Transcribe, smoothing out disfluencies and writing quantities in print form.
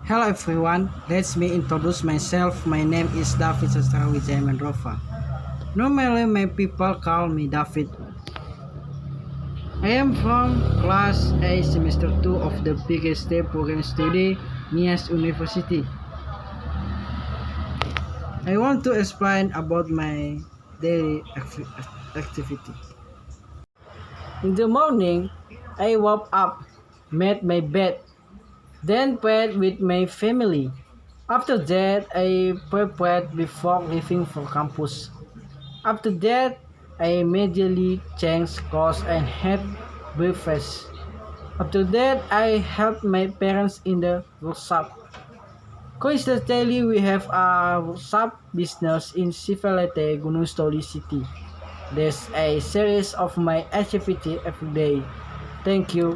Hello everyone, let me introduce myself. My name is David Sastrawijaya Mandrova. Normally my people call me David. I am from class A semester 2 of the biggest program study, NIAS University. I want to explain about my daily activity. In the morning, I woke up, made my bed, then prayed with my family. After that, I prepared before leaving for campus. After that, I immediately changed clothes and had breakfast. After that, I helped my parents in the workshop. Coincidentally, we have a workshop business in Civilete, Gunung Story City. There's a series of my activity every day. Thank you.